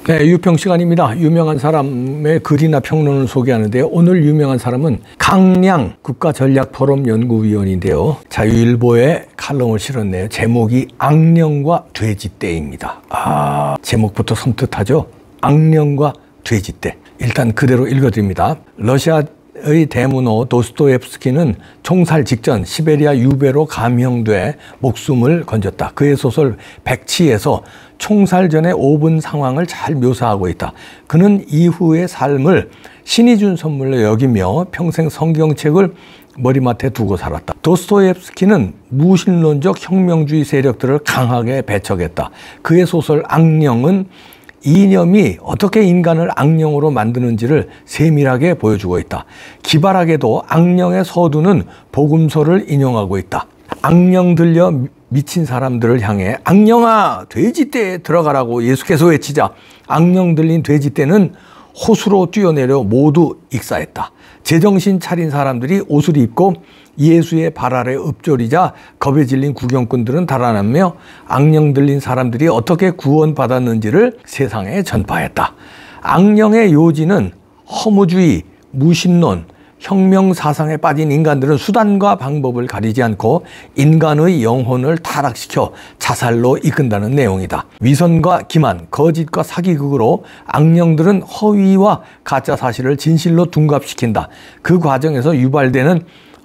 네, 유평 시간입니다. 유명한 사람의 글이나 평론을 소개하는데요. 오늘 유명한 사람은 강량 국가전략포럼연구위원인데요. 자유일보에 칼럼을 실었네요. 제목이 악령과 돼지떼입니다. 제목부터 섬뜩하죠? 악령과 돼지떼. 일단 그대로 읽어드립니다. 러시아의 대문호 도스토옙스키는 총살 직전 시베리아 유배로 감형돼 목숨을 건졌다. 그의 소설 백치에서 총살 전의 5분 상황을 잘 묘사하고 있다. 그는 이후의 삶을 신이 준 선물로 여기며 평생 성경책을 머리맡에 두고 살았다. 도스토옙스키는 무신론적 혁명주의 세력들을 강하게 배척했다. 그의 소설 악령은 이념이 어떻게 인간을 악령으로 만드는지를 세밀하게 보여주고 있다. 기발하게도 악령의 서두는 복음서를 인용하고 있다. 악령 들려 미친 사람들을 향해 악령아 돼지떼에 들어가라고 예수께서 외치자 악령 들린 돼지떼는 호수로 뛰어내려 모두 익사했다. 제정신 차린 사람들이 옷을 입고 예수의 발 아래 읊조리자 겁에 질린 구경꾼들은 달아나며 악령 들린 사람들이 어떻게 구원받았는지를 세상에 전파했다. 악령의 요지는 허무주의, 무신론, 혁명 사상에 빠진 인간들은 수단과 방법을 가리지 않고 인간의 영혼을 타락시켜 자살로 이끈다는 내용이다. 위선과 기만, 거짓과 사기극으로 악령들은 허위와 가짜 사실을 진실로 둔갑시킨다. 그 과정에서 유발되는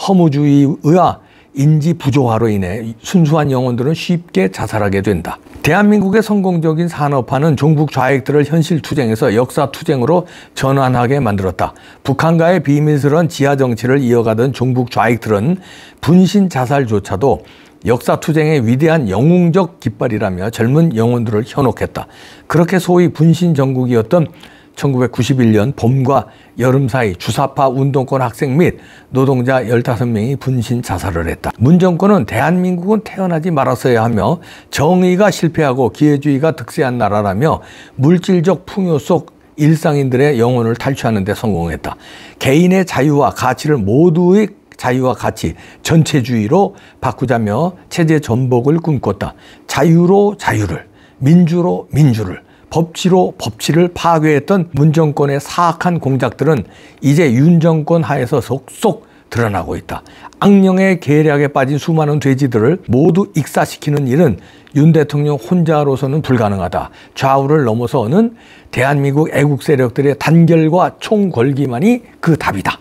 허무주의와 인지 부조화로 인해 순수한 영혼들은 쉽게 자살하게 된다. 대한민국의 성공적인 산업화는 종북 좌익들을 현실 투쟁에서 역사 투쟁으로 전환하게 만들었다. 북한과의 비밀스러운 지하 정치를 이어가던 종북 좌익들은 분신 자살조차도 역사 투쟁의 위대한 영웅적 깃발이라며 젊은 영혼들을 현혹했다. 그렇게 소위 분신 정국이었던 1991년 봄과 여름 사이 주사파 운동권 학생 및 노동자 15명이 분신 자살을 했다. 문 정권은 대한민국은 태어나지 말았어야 하며 정의가 실패하고 기회주의가 득세한 나라라며 물질적 풍요 속 일상인들의 영혼을 탈취하는 데 성공했다. 개인의 자유와 가치를 모두의 자유와 가치, 전체주의로 바꾸자며 체제 전복을 꿈꿨다. 자유로 자유를, 민주로 민주를, 법치로 법치를 파괴했던 문정권의 사악한 공작들은 이제 윤 정권 하에서 속속 드러나고 있다. 악령의 계략에 빠진 수많은 돼지들을 모두 익사시키는 일은 윤 대통령 혼자로서는 불가능하다. 좌우를 넘어서는 대한민국 애국 세력들의 단결과 총궐기만이 그 답이다.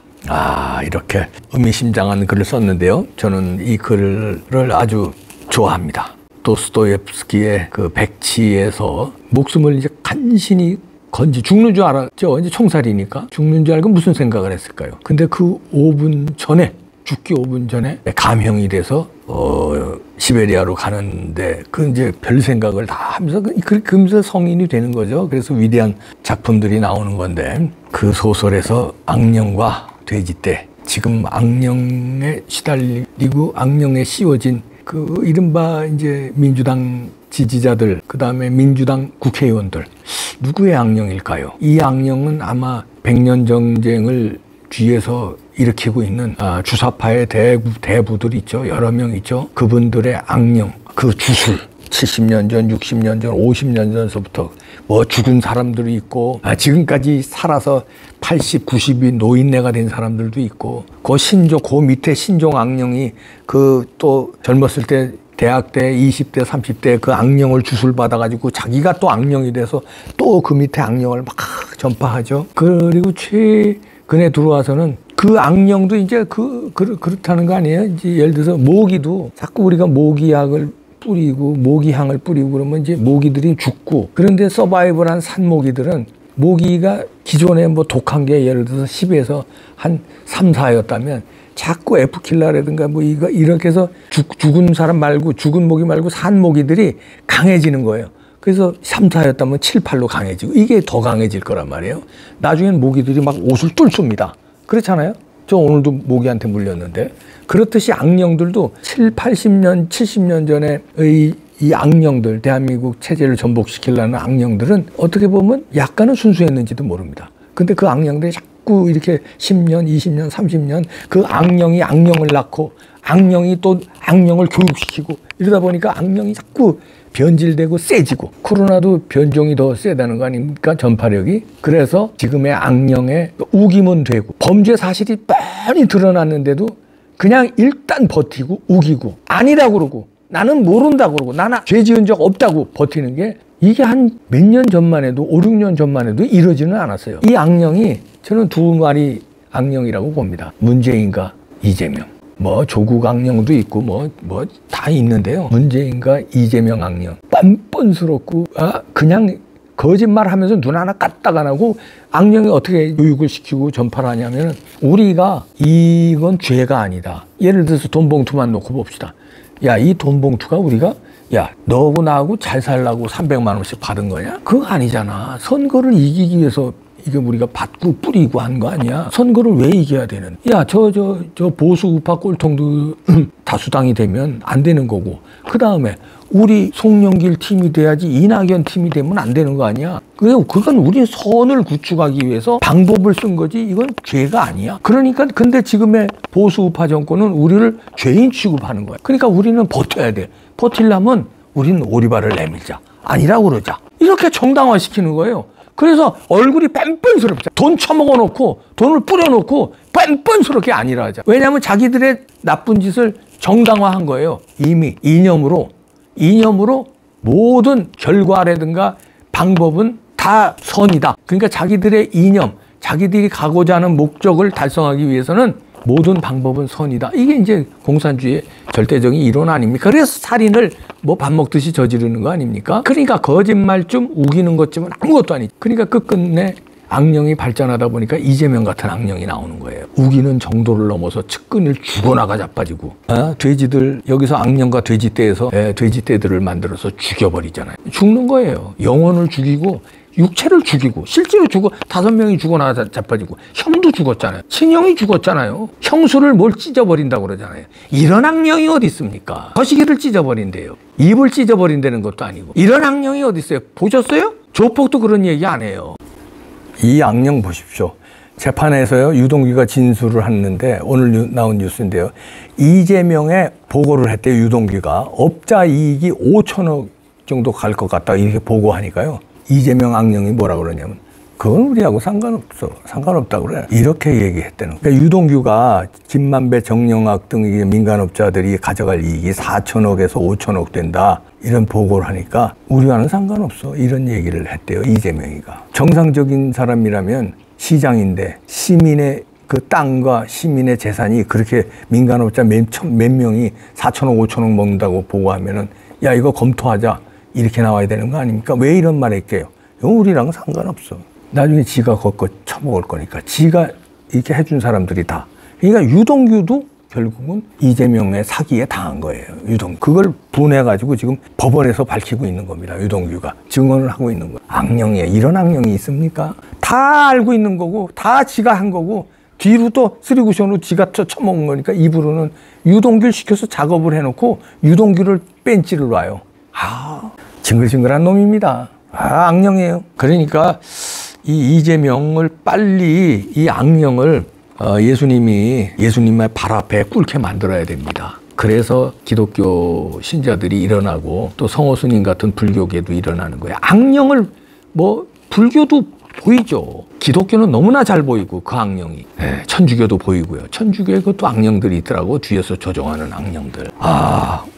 이렇게 의미심장한 글을 썼는데요. 저는 이 글을 아주 좋아합니다. 도스토옙스키의 그 백치에서 목숨을 이제 간신히 건지 죽는 줄 알았죠. 이제 총살이니까 죽는 줄 알고 무슨 생각을 했을까요? 근데 그 5분 전에 죽기 5분 전에 감형이 돼서 시베리아로 가는데 그 이제 별 생각을 다 하면서 그러면서 성인이 되는 거죠. 그래서 위대한 작품들이 나오는 건데 그 소설에서 악령과 돼지떼, 지금 악령에 시달리고 악령에 씌워진 그 이른바 이제 민주당 지지자들, 그 다음에 민주당 국회의원들, 누구의 악령일까요? 이 악령은 아마 100년 전쟁을 뒤에서 일으키고 있는 주사파의 대부들 있죠. 여러 명 있죠. 그분들의 악령, 그 주술. 70년 전, 60년 전, 50년 전서부터 뭐 죽은 사람들이 있고 지금까지 살아서 80, 90이 노인네가 된 사람들도 있고 그 밑에 신종 악령이 그 또 젊었을 때 대학 때 20대, 30대 그 악령을 주술 받아가지고 자기가 또 악령이 돼서 또 그 밑에 악령을 막 전파하죠. 그리고 최근에 들어와서는 그 악령도 이제 그렇다는 거 아니에요? 이제 예를 들어서 모기도 자꾸 우리가 모기약을 뿌리고 모기향을 뿌리고 그러면 이제 모기들이 죽고, 그런데 서바이벌한 산모기들은 모기가 기존에 뭐 독한 게 예를 들어서 10에서 한 3, 4였다면 자꾸 에프킬라라든가 뭐 이렇게 해서 죽은 사람 말고 죽은 모기 말고 산 모기들이 강해지는 거예요. 그래서 3, 4였다면 7, 8로 강해지고 이게 더 강해질 거란 말이에요. 나중엔 모기들이 막 옷을 뚫습니다. 그렇잖아요. 저 오늘도 모기한테 물렸는데. 그렇듯이 악령들도 7, 80년, 70년 전에 이 악령들, 대한민국 체제를 전복시키려는 악령들은 어떻게 보면 약간은 순수했는지도 모릅니다. 근데 그 악령들이 자꾸 이렇게 10년, 20년, 30년 그 악령이 악령을 낳고 악령이 또 악령을 교육시키고 이러다 보니까 악령이 자꾸 변질되고 세지고, 코로나도 변종이 더 세다는 거 아닙니까? 전파력이. 그래서 지금의 악령의 우기면 되고, 범죄 사실이 뻔히 드러났는데도 그냥 일단 버티고 우기고, 아니라고 그러고, 나는 모른다고 그러고, 나는 죄 지은 적 없다고 버티는 게, 이게 한 몇 년 전만 해도, 5, 6년 전만 해도 이러지는 않았어요. 이 악령이 저는 두 마리 악령이라고 봅니다. 문재인과 이재명. 뭐 조국 악령도 있고 뭐 다 있는데요. 문재인과 이재명 악령. 뻔뻔스럽고 그냥 거짓말하면서 눈 하나 까딱 안 하고 악령이 어떻게 교육을 시키고 전파를 하냐면, 우리가 이건 죄가 아니다. 예를 들어서 돈 봉투만 놓고 봅시다. 야, 이 돈 봉투가 우리가, 야, 너하고 나하고 잘 살라고 300만 원씩 받은 거냐? 그거 아니잖아. 선거를 이기기 위해서 이게 우리가 받고 뿌리고 한 거 아니야? 선거를 왜 이겨야 되는? 야, 저 보수 우파 꼴통도 다수당이 되면 안 되는 거고, 그 다음에 우리 송영길 팀이 돼야지 이낙연 팀이 되면 안 되는 거 아니야? 그건 우리 선을 구축하기 위해서 방법을 쓴 거지, 이건 죄가 아니야. 그러니까 근데 지금의 보수 우파 정권은 우리를 죄인 취급하는 거야. 그러니까 우리는 버텨야 돼. 버틸려면 우리는 오리발을 내밀자. 아니라고 그러자. 이렇게 정당화시키는 거예요. 그래서 얼굴이 뻔뻔스럽죠. 돈 처먹어 놓고, 돈을 뿌려 놓고 뻔뻔스럽게 아니라 하자. 왜냐하면 자기들의 나쁜 짓을 정당화한 거예요. 이미 이념으로 모든 결과라든가 방법은 다 선이다. 그러니까 자기들의 이념, 자기들이 가고자 하는 목적을 달성하기 위해서는 모든 방법은 선이다. 이게 이제 공산주의의 절대적인 이론 아닙니까? 그래서 살인을 뭐 밥 먹듯이 저지르는 거 아닙니까? 그러니까 거짓말 좀 우기는 것쯤은 아무것도 아니죠. 그러니까 끝끝내 악령이 발전하다 보니까 이재명 같은 악령이 나오는 거예요. 우기는 정도를 넘어서 측근을 죽어나가 자빠지고, 돼지들, 여기서 악령과 돼지떼에서 돼지떼들을 만들어서 죽여버리잖아요. 죽는 거예요. 영혼을 죽이고 육체를 죽이고, 실제로 5명이 죽어나가 자빠지고, 형도 죽었잖아요. 친형이 죽었잖아요. 형수를 뭘 찢어버린다고 그러잖아요. 이런 악령이 어디 있습니까? 거시기를 찢어버린대요. 입을 찢어버린다는 것도 아니고. 이런 악령이 어디 있어요? 보셨어요? 조폭도 그런 얘기 안 해요. 이 악령 보십시오. 재판에서요, 유동규가 진술을 했는데, 오늘 나온 뉴스인데요. 이재명에 보고를 했대요, 유동규가. 업자 이익이 5천억 정도 갈 것 같다, 이렇게 보고하니까요. 이재명 악령이 뭐라 그러냐면, 그건 우리하고 상관없다고 그래. 이렇게 얘기했다는 거예요. 그러니까 유동규가 김만배, 정영학 등 민간업자들이 가져갈 이익이 4천억에서 5천억 된다, 이런 보고를 하니까 우리와는 상관없어, 이런 얘기를 했대요, 이재명이가. 정상적인 사람이라면 시장인데 시민의 그 땅과 시민의 재산이 그렇게 민간업자 몇 명이 4천억, 5천억 먹는다고 보고하면은, 야, 이거 검토하자, 이렇게 나와야 되는 거 아닙니까? 왜 이런 말 할게요? 우리랑은 상관없어. 나중에 지가 걷고 처먹을 거니까. 지가 이렇게 해준 사람들이 다. 그러니까 유동규도 결국은 이재명의 사기에 당한 거예요. 그걸 분해가지고 지금 법원에서 밝히고 있는 겁니다. 유동규가 증언을 하고 있는 거예요. 악령이에요. 이런 악령이 있습니까? 다 알고 있는 거고, 다 지가 한 거고, 뒤로 또 쓰리쿠션으로 지가 처먹은 거니까 입으로는 유동규를 시켜서 작업을 해놓고 유동규를 뺀찌를 놔요. 징글징글한 놈입니다. 악령이에요. 그러니까 이 이재명을 빨리, 이 악령을 예수님의 발 앞에 꿇게 만들어야 됩니다. 그래서 기독교 신자들이 일어나고, 또 성호스님 같은 불교계도 일어나는 거예요. 악령을 불교도 보이죠. 기독교는 너무나 잘 보이고, 그 악령이. 천주교도 보이고요. 천주교에 그것도 악령들이 있더라고, 뒤에서 조종하는 악령들.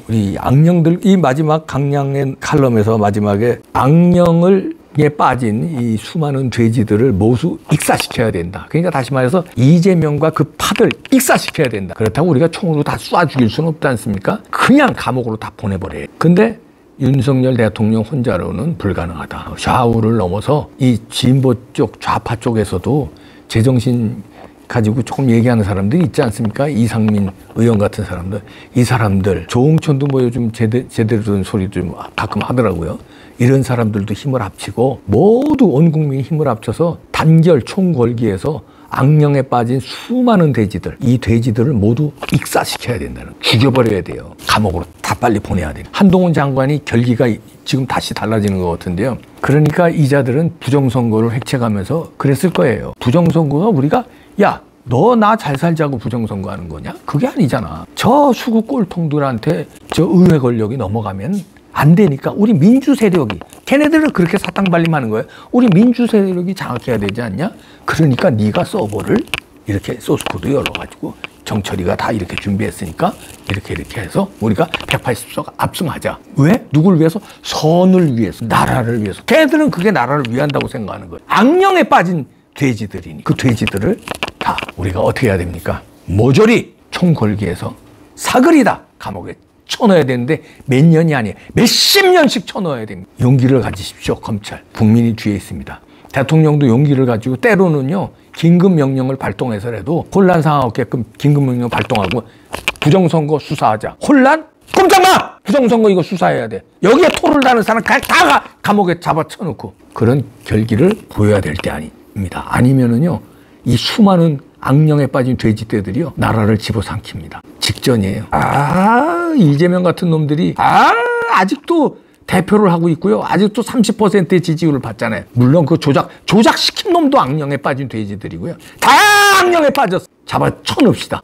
우리 악령들, 이 마지막 강량의 칼럼에서 마지막에 악령에 빠진 이 수많은 돼지들을 모두 익사시켜야 된다. 그러니까 다시 말해서 이재명과 그 파들 익사시켜야 된다. 그렇다고 우리가 총으로 다 쏴 죽일 수는 없지 않습니까? 그냥 감옥으로 다 보내버려요. 근데 윤석열 대통령 혼자로는 불가능하다. 좌우를 넘어서 이 진보 쪽, 좌파 쪽에서도 제정신 가지고 조금 얘기하는 사람들이 있지 않습니까? 이상민 의원 같은 사람들. 이 사람들, 조응천도 요즘 제대로 된 소리도 좀 가끔 하더라고요. 이런 사람들도 힘을 합치고, 모두 온 국민이 힘을 합쳐서 단결 총궐기에서 악령에 빠진 수많은 돼지들, 이 돼지들을 모두 익사시켜야 된다는, 죽여버려야 돼요. 감옥으로 다 빨리 보내야 돼요. 한동훈 장관이 결기가 지금 다시 달라지는 것 같은데요. 그러니까 이자들은 부정선거를 획책하면서 그랬을 거예요. 부정선거가 우리가, 야, 너 나 잘 살자고 부정선거하는 거냐? 그게 아니잖아. 저 수구 꼴통들한테 저 의회 권력이 넘어가면 안 되니까 우리 민주 세력이, 걔네들은 그렇게 사탕발림하는 거예요. 우리 민주 세력이 장악해야 되지 않냐? 그러니까 네가 서버를 이렇게 소스코드 열어가지고 정철이가 다 이렇게 준비했으니까 이렇게 해서 우리가 180석 압승하자. 왜? 누굴 위해서? 선을 위해서, 나라를 위해서. 걔네들은 그게 나라를 위한다고 생각하는 거예요. 악령에 빠진 돼지들이니 그 돼지들을 다 우리가 어떻게 해야 됩니까? 모조리 총 걸기 해서 사글이다 감옥에 쳐넣어야 되는데 몇 년이 아니에요. 몇십 년씩 쳐넣어야 됩니다. 용기를 가지십시오. 검찰. 국민이 뒤에 있습니다. 대통령도 용기를 가지고 때로는요 긴급명령을 발동해서라도 혼란 상황 없게끔 긴급명령 발동하고 부정선거 수사하자. 혼란? 꼼짝마! 부정선거 이거 수사해야 돼. 여기에 토를 다는 사람 다 감옥에 잡아쳐놓고 그런 결기를 보여야 될 때 아닙니다. 아니면은요 이 수많은 악령에 빠진 돼지떼들이요 나라를 집어삼킵니다. 직전이에요. 이재명 같은 놈들이 아직도 대표를 하고 있고요. 아직도 30%의 지지율을 받잖아요. 물론 그 조작시킨 놈도 악령에 빠진 돼지들이고요. 다 악령에 빠졌어. 잡아 쳐놓읍시다.